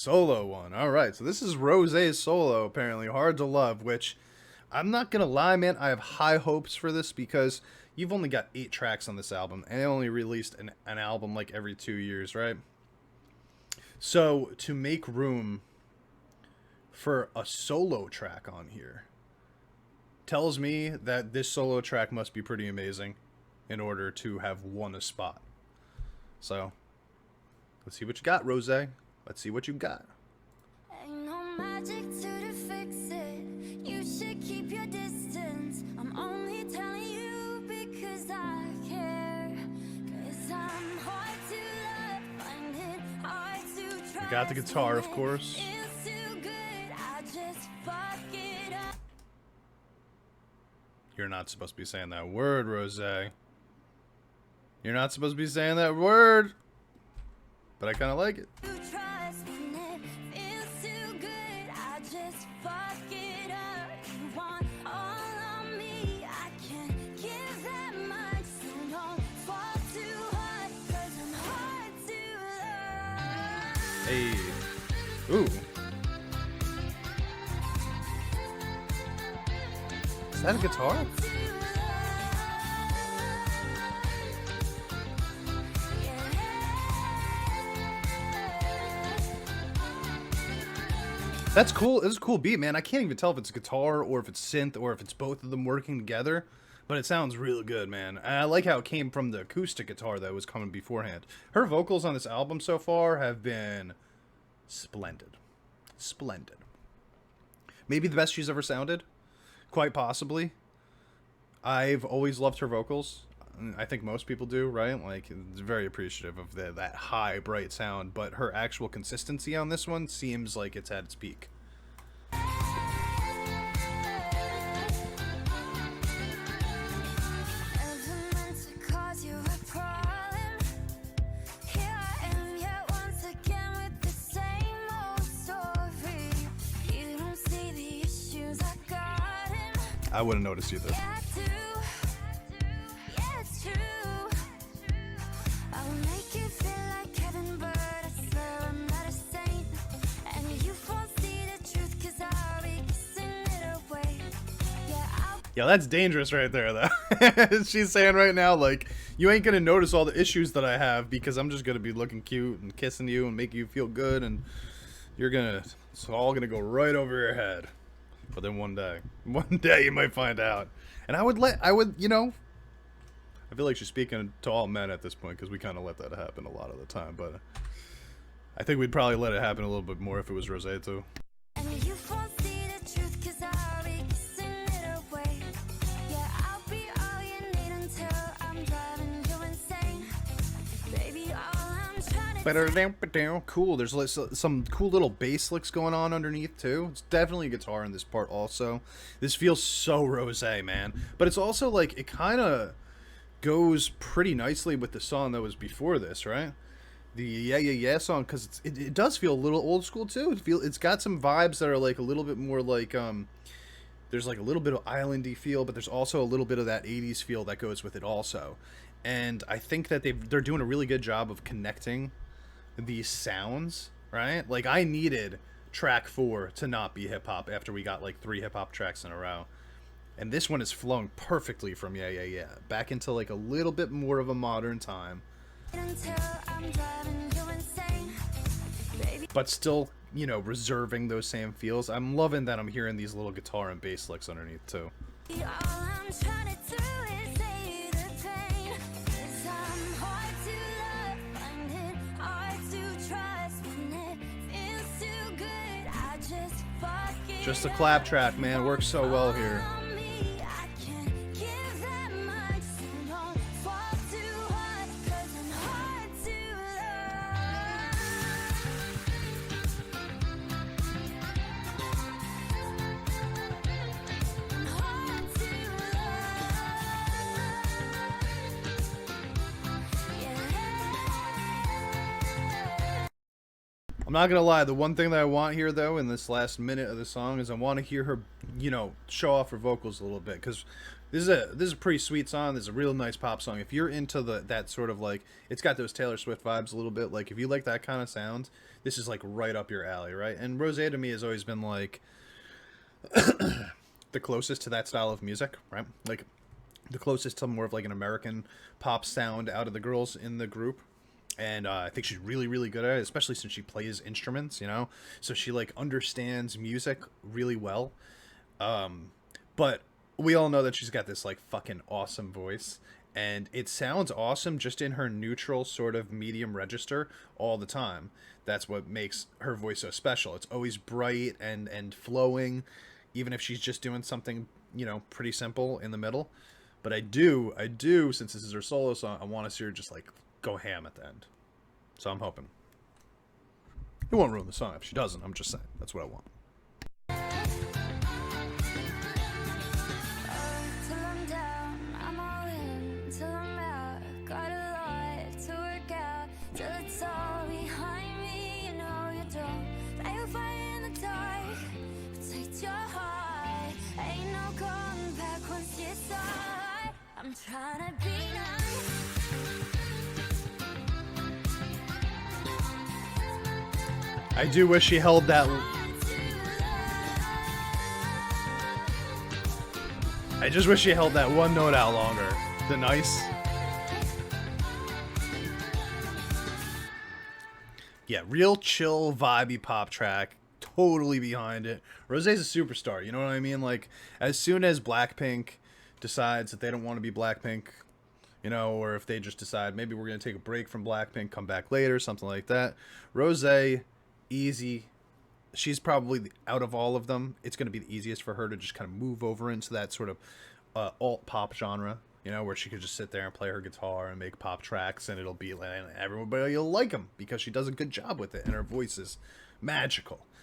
solo one. All right, so this is Rose's solo, apparently. Hard to Love, which I'm not going to lie, man. I have high hopes for this because you've only got 8 tracks on this album, and they only released an album like every 2 years, right? So to make room for a solo track on here tells me that this solo track must be pretty amazing in order to have won a spot. So let's see what you got, Rose. Let's see what you got. Ain't no magic to fix it. You should keep your distance. I'm only telling you because I care. 'Cause I'm hard to love, find it hard to trust. We got the guitar, of course. Feels too good, I just fuck it up. You're not supposed to be saying that word, Rose. You're not supposed to be saying that word. But I kind of like it. Trust when it feels too good, I just fuck it up. You want all of me, I can't give that much. So don't fall too hard, 'cause I'm hard to love. Hey. Ooh. Is that a guitar? That's cool. This is a cool beat, man. I can't even tell if it's guitar or if it's synth or if it's both of them working together, but it sounds real good, man. And I like how it came from the acoustic guitar that was coming beforehand. Her vocals on this album so far have been splendid. Splendid. Maybe the best she's ever sounded. Quite possibly. I've always loved her vocals. I think most people do, right? Like, it's very appreciative of that high, bright sound, but her actual consistency on this one seems like it's at its peak. I wouldn't notice either. Yeah, that's dangerous right there, though. She's saying right now, like, you ain't gonna notice all the issues that I have because I'm just gonna be looking cute and kissing you and making you feel good, and it's all gonna go right over your head. But then one day you might find out. And I would, you know, I feel like she's speaking to all men at this point because we kind of let that happen a lot of the time, but I think we'd probably let it happen a little bit more if it was Rosé too. Cool. There's like some cool little bass licks going on underneath too. It's definitely a guitar in this part also. This feels so rosé, man. But it's also like it kind of goes pretty nicely with the song that was before this, right? The Yeah Yeah Yeah song, because it does feel a little old school too. It's got some vibes that are like a little bit more like there's like a little bit of islandy feel, but there's also a little bit of that 80s feel that goes with it also. And I think that they're doing a really good job of connecting these sounds, right? Like, I needed track 4 to not be hip-hop after we got like 3 hip-hop tracks in a row, and this one is flowing perfectly from Yeah Yeah Yeah back into like a little bit more of a modern time, but still, you know, reserving those same feels. I'm loving that I'm hearing these little guitar and bass licks underneath too. Just a clap track, man. Works so well here. I'm not gonna lie, the one thing that I want here, though, in this last minute of the song is I want to hear her, you know, show off her vocals a little bit, because This is a pretty sweet song. This is a real nice pop song. If you're into that sort of like, it's got those Taylor Swift vibes a little bit. Like if you like that kind of sound, this is like right up your alley, right? And Rose to me has always been like the closest to that style of music, right? Like the closest to more of like an American pop sound out of the girls in the group. And I think she's really, really good at it, especially since she plays instruments, you know? So she like understands music really well. But we all know that she's got this like fucking awesome voice, and it sounds awesome just in her neutral sort of medium register all the time. That's what makes her voice so special. It's always bright and flowing, even if she's just doing something, you know, pretty simple in the middle. But I do, since this is her solo song, I want to see her just like go ham at the end. So I'm hoping. It won't ruin the song if she doesn't. I'm just saying. That's what I want. Till I'm down, I'm all in. Till I'm out, got a lot to work out. Till it's all behind me, you know you don't. Light a fire in the dark, protect your heart. Ain't no going back once you start. I'm trying to be nice. I do wish she held that. I just wish she held that one note out longer. The nice. Yeah, real chill, vibey pop track. Totally behind it. Rosé's a superstar, you know what I mean? Like, as soon as Blackpink decides that they don't want to be Blackpink, you know, or if they just decide maybe we're going to take a break from Blackpink, come back later, something like that. Rosé, easy. She's probably, out of all of them, it's going to be the easiest for her to just kind of move over into that sort of alt pop genre, you know, where she could just sit there and play her guitar and make pop tracks, and it'll be like everybody will like them because she does a good job with it, and her voice is magical.